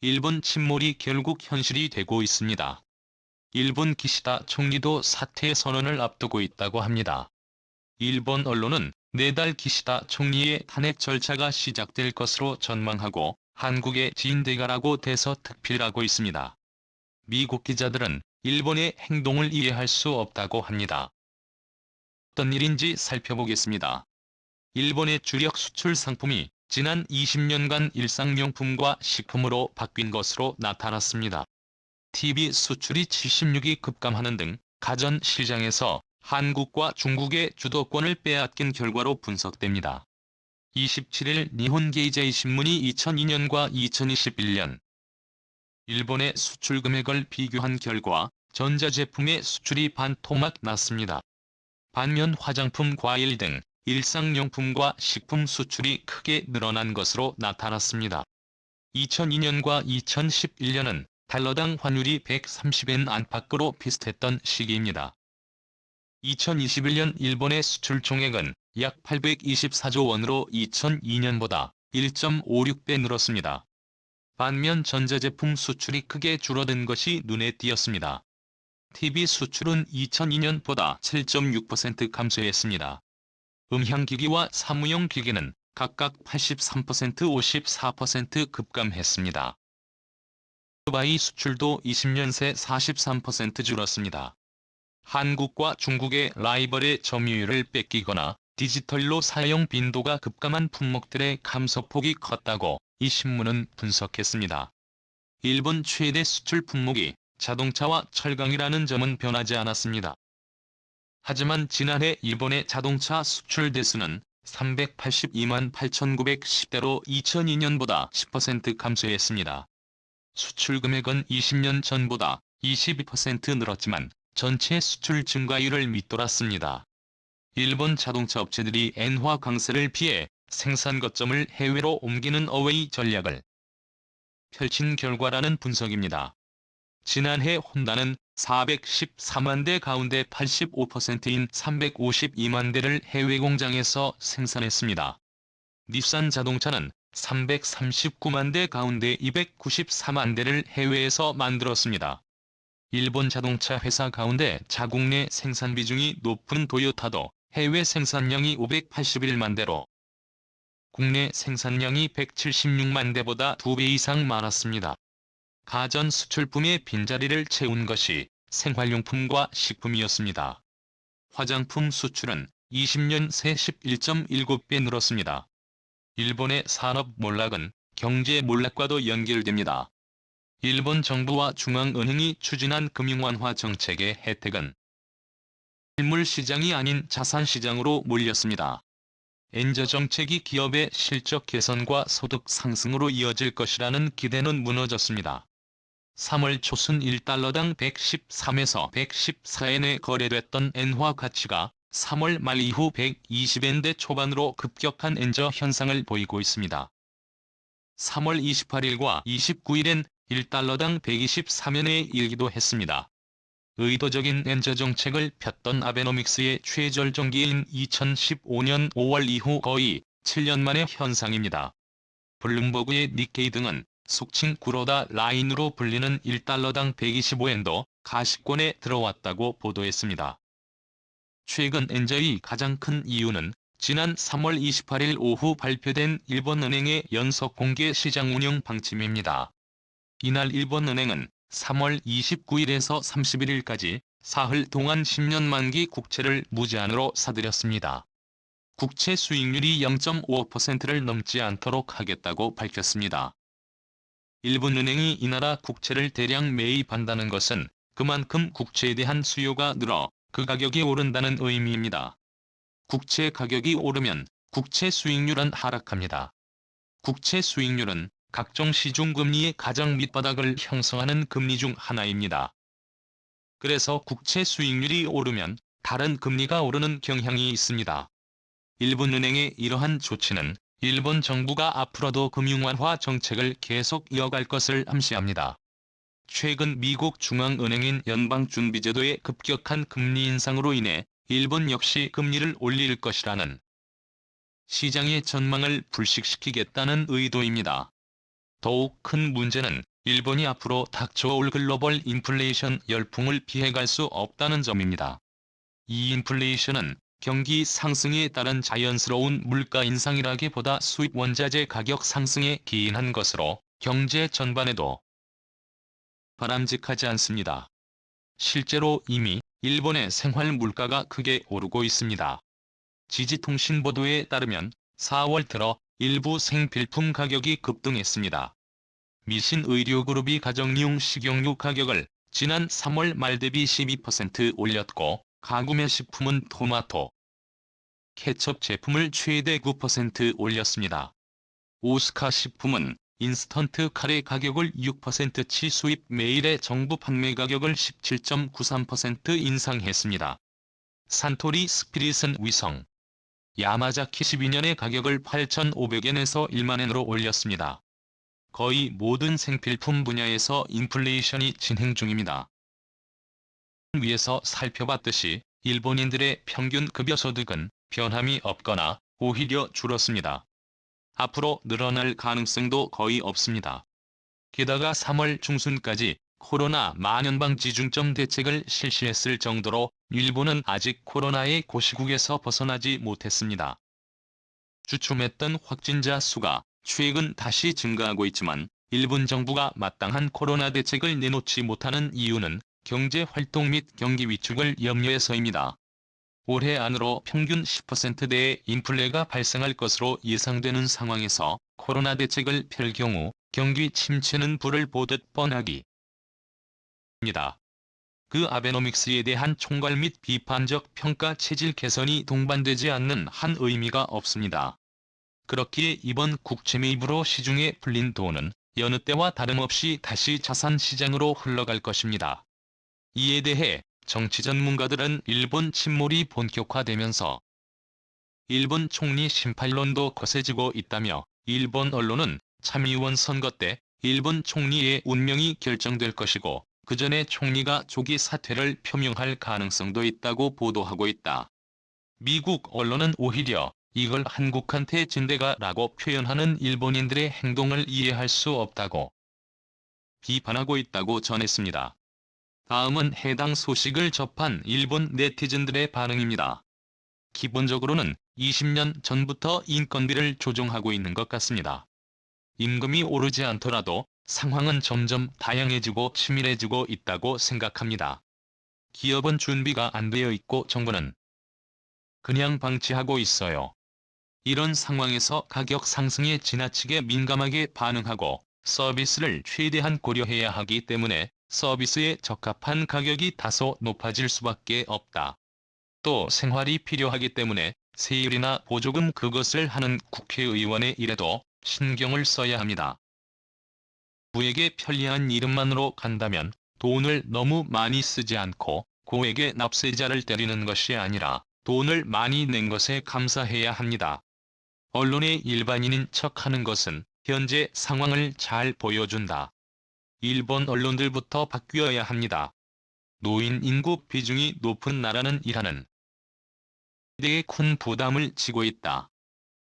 일본 침몰이 결국 현실이 되고 있습니다. 일본 기시다 총리도 사퇴 선언을 앞두고 있다고 합니다. 일본 언론은 내달 기시다 총리의 탄핵 절차가 시작될 것으로 전망하고 한국의 진대가라고 대서특필하고 있습니다. 미국 기자들은 일본의 행동을 이해할 수 없다고 합니다. 어떤 일인지 살펴보겠습니다. 일본의 주력 수출 상품이 지난 20년간 일상용품과 식품으로 바뀐 것으로 나타났습니다. TV 수출이 76위 급감하는 등 가전 시장에서 한국과 중국의 주도권을 빼앗긴 결과로 분석됩니다. 27일 니혼게이제이 신문이 2002년과 2021년 일본의 수출 금액을 비교한 결과 전자제품의 수출이 반토막 났습니다. 반면 화장품, 과일 등 일상용품과 식품 수출이 크게 늘어난 것으로 나타났습니다. 2002년과 2011년은 달러당 환율이 130엔 안팎으로 비슷했던 시기입니다. 2021년 일본의 수출 총액은 약 824조 원으로 2002년보다 1.56배 늘었습니다. 반면 전자제품 수출이 크게 줄어든 것이 눈에 띄었습니다. TV 수출은 2002년보다 7.6% 감소했습니다. 음향기기와 사무용 기기는 각각 83%, 54% 급감했습니다. 오토바이 수출도 20년 새 43% 줄었습니다. 한국과 중국의 라이벌의 점유율을 뺏기거나 디지털로 사용 빈도가 급감한 품목들의 감소폭이 컸다고 이 신문은 분석했습니다. 일본 최대 수출 품목이 자동차와 철강이라는 점은 변하지 않았습니다. 하지만 지난해 일본의 자동차 수출 대수는 382만 8,910대로 2002년보다 10% 감소했습니다. 수출 금액은 20년 전보다 22% 늘었지만 전체 수출 증가율을 밑돌았습니다. 일본 자동차 업체들이 엔화 강세를 피해 생산 거점을 해외로 옮기는 어웨이 전략을 펼친 결과라는 분석입니다. 지난해 혼다는 414만 대 가운데 85%인 352만 대를 해외 공장에서 생산했습니다. 닛산 자동차는 339만 대 가운데 294만 대를 해외에서 만들었습니다. 일본 자동차 회사 가운데 자국 내 생산 비중이 높은 도요타도 해외 생산량이 581만 대로 국내 생산량이 176만 대보다 2배 이상 많았습니다. 가전 수출품의 빈자리를 채운 것이 생활용품과 식품이었습니다. 화장품 수출은 20년 새 11.7배 늘었습니다. 일본의 산업 몰락은 경제 몰락과도 연결됩니다. 일본 정부와 중앙은행이 추진한 금융완화 정책의 혜택은 실물 시장이 아닌 자산 시장으로 몰렸습니다. 엔저 정책이 기업의 실적 개선과 소득 상승으로 이어질 것이라는 기대는 무너졌습니다. 3월 초순 1달러당 113에서 114엔에 거래됐던 엔화 가치가 3월 말 이후 120엔대 초반으로 급격한 엔저 현상을 보이고 있습니다. 3월 28일과 29일엔 1달러당 123엔에 일기도 했습니다. 의도적인 엔저 정책을 폈던 아베노믹스의 최절정기인 2015년 5월 이후 거의 7년 만의 현상입니다. 블룸버그의 니케이 등은 속칭 구로다 라인으로 불리는 1달러당 125엔도 가시권에 들어왔다고 보도했습니다. 최근 엔저의 가장 큰 이유는 지난 3월 28일 오후 발표된 일본은행의 연속 공개 시장 운영 방침입니다. 이날 일본은행은 3월 29일에서 31일까지 사흘 동안 10년 만기 국채를 무제한으로 사들였습니다. 국채 수익률이 0.5%를 넘지 않도록 하겠다고 밝혔습니다. 일본은행이 이 나라 국채를 대량 매입한다는 것은 그만큼 국채에 대한 수요가 늘어 그 가격이 오른다는 의미입니다. 국채 가격이 오르면 국채 수익률은 하락합니다. 국채 수익률은 각종 시중금리의 가장 밑바닥을 형성하는 금리 중 하나입니다. 그래서 국채 수익률이 오르면 다른 금리가 오르는 경향이 있습니다. 일본은행의 이러한 조치는 일본 정부가 앞으로도 금융완화 정책을 계속 이어갈 것을 암시합니다. 최근 미국 중앙은행인 연방준비제도의 급격한 금리 인상으로 인해 일본 역시 금리를 올릴 것이라는 시장의 전망을 불식시키겠다는 의도입니다. 더욱 큰 문제는 일본이 앞으로 닥쳐올 글로벌 인플레이션 열풍을 피해갈 수 없다는 점입니다. 이 인플레이션은 경기 상승에 따른 자연스러운 물가 인상이라기보다 수입 원자재 가격 상승에 기인한 것으로 경제 전반에도 바람직하지 않습니다. 실제로 이미 일본의 생활 물가가 크게 오르고 있습니다. 지지통신 보도에 따르면 4월 들어 일부 생필품 가격이 급등했습니다. 미신 의료그룹이 가정용 식용유 가격을 지난 3월 말 대비 12% 올렸고, 가구매 식품은 토마토, 케첩 제품을 최대 9% 올렸습니다. 오스카 식품은 인스턴트 카레 가격을 6%치 수입 메일의 정부 판매 가격을 17.93% 인상했습니다. 산토리 스피릿은 위성, 야마자키 12년의 가격을 8,500엔에서 10,000엔으로 올렸습니다. 거의 모든 생필품 분야에서 인플레이션이 진행 중입니다. 위에서 살펴봤듯이 일본인들의 평균 급여 소득은 변함이 없거나 오히려 줄었습니다. 앞으로 늘어날 가능성도 거의 없습니다. 게다가 3월 중순까지 코로나 만연 방지 중점 대책을 실시했을 정도로 일본은 아직 코로나의 고시국에서 벗어나지 못했습니다. 주춤했던 확진자 수가 최근 다시 증가하고 있지만, 일본 정부가 마땅한 코로나 대책을 내놓지 못하는 이유는 경제 활동 및 경기 위축을 염려해서입니다. 올해 안으로 평균 10%대의 인플레가 발생할 것으로 예상되는 상황에서 코로나 대책을 펼 경우 경기 침체는 불을 보듯 뻔하기 입니다. 그 아베노믹스에 대한 총괄 및 비판적 평가 체질 개선이 동반되지 않는 한 의미가 없습니다. 그렇기에 이번 국채 매입으로 시중에 풀린 돈은 여느 때와 다름없이 다시 자산 시장으로 흘러갈 것입니다. 이에 대해 정치 전문가들은 일본 침몰이 본격화되면서 일본 총리 심판론도 거세지고 있다며, 일본 언론은 참의원 선거 때 일본 총리의 운명이 결정될 것이고, 그 전에 총리가 조기 사퇴를 표명할 가능성도 있다고 보도하고 있다. 미국 언론은 오히려 이걸 한국한테 진대가라고 표현하는 일본인들의 행동을 이해할 수 없다고 비판하고 있다고 전했습니다. 다음은 해당 소식을 접한 일본 네티즌들의 반응입니다. 기본적으로는 20년 전부터 인건비를 조정하고 있는 것 같습니다. 임금이 오르지 않더라도 상황은 점점 다양해지고 치밀해지고 있다고 생각합니다. 기업은 준비가 안 되어 있고 정부는 그냥 방치하고 있어요. 이런 상황에서 가격 상승에 지나치게 민감하게 반응하고 서비스를 최대한 고려해야 하기 때문에 서비스에 적합한 가격이 다소 높아질 수밖에 없다. 또 생활이 필요하기 때문에 세율이나 보조금 그것을 하는 국회의원의 일에도 신경을 써야 합니다. 부에게 편리한 이름만으로 간다면 돈을 너무 많이 쓰지 않고 고액의 납세자를 때리는 것이 아니라 돈을 많이 낸 것에 감사해야 합니다. 언론의 일반인인 척하는 것은 현재 상황을 잘 보여준다. 일본 언론들부터 바뀌어야 합니다. 노인 인구 비중이 높은 나라는 이라는 데에 큰 부담을 지고 있다.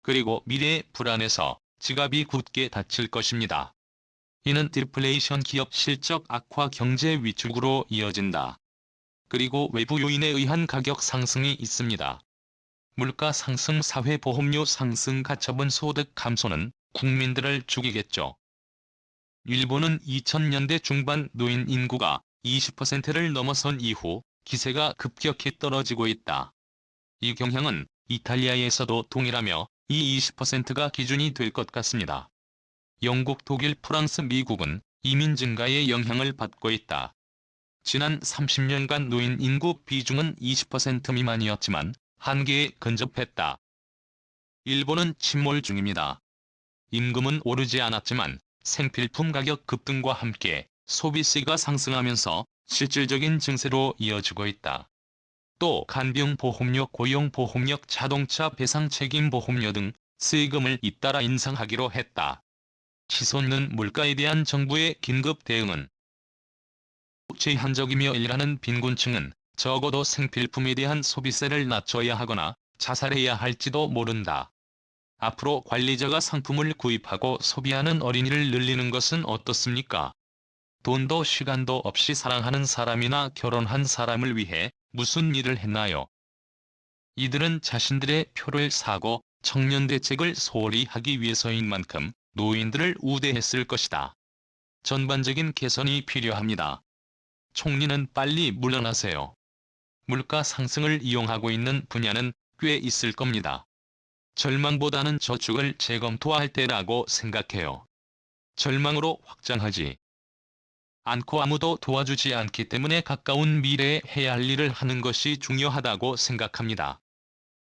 그리고 미래의 불안에서 지갑이 굳게 닫힐 것입니다. 이는 디플레이션, 기업 실적 악화, 경제 위축으로 이어진다. 그리고 외부 요인에 의한 가격 상승이 있습니다. 물가 상승, 사회보험료 상승, 가처분 소득 감소는 국민들을 죽이겠죠. 일본은 2000년대 중반 노인 인구가 20%를 넘어선 이후 기세가 급격히 떨어지고 있다. 이 경향은 이탈리아에서도 동일하며 이 20%가 기준이 될 것 같습니다. 영국, 독일, 프랑스, 미국은 이민 증가의 영향을 받고 있다. 지난 30년간 노인 인구 비중은 20% 미만이었지만 한계에 근접했다. 일본은 침몰 중입니다. 임금은 오르지 않았지만 생필품 가격 급등과 함께 소비세가 상승하면서 실질적인 증세로 이어지고 있다. 또 간병보험료, 고용보험료, 자동차 배상책임보험료 등 세금을 잇따라 인상하기로 했다. 치솟는 물가에 대한 정부의 긴급 대응은 제한적이며 일하는 빈곤층은 적어도 생필품에 대한 소비세를 낮춰야 하거나 자살해야 할지도 모른다. 앞으로 관리자가 상품을 구입하고 소비하는 어린이를 늘리는 것은 어떻습니까? 돈도 시간도 없이 사랑하는 사람이나 결혼한 사람을 위해 무슨 일을 했나요? 이들은 자신들의 표를 사고 청년 대책을 소홀히 하기 위해서인 만큼 노인들을 우대했을 것이다. 전반적인 개선이 필요합니다. 총리는 빨리 물러나세요. 물가 상승을 이용하고 있는 분야는 꽤 있을 겁니다. 절망보다는 저축을 재검토할 때라고 생각해요. 절망으로 확장하지 않고 아무도 도와주지 않기 때문에 가까운 미래에 해야 할 일을 하는 것이 중요하다고 생각합니다.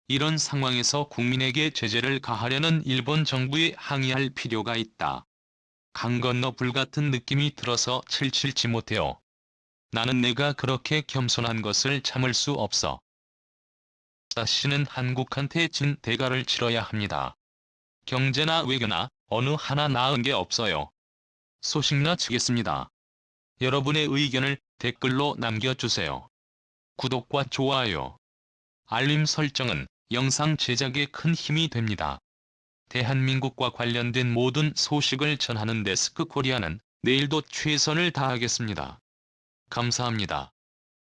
이런 상황에서 국민에게 제재를 가하려는 일본 정부에 항의할 필요가 있다. 강 건너 불같은 느낌이 들어서 칠칠치 못해요. 나는 내가 그렇게 겸손한 것을 참을 수 없어. 다시는 한국한테 진 대가를 치러야 합니다. 경제나 외교나 어느 하나 나은 게 없어요. 소식나 치겠습니다. 여러분의 의견을 댓글로 남겨주세요. 구독과 좋아요, 알림 설정은 영상 제작에 큰 힘이 됩니다. 대한민국과 관련된 모든 소식을 전하는 데스크 코리아는 내일도 최선을 다하겠습니다. 감사합니다.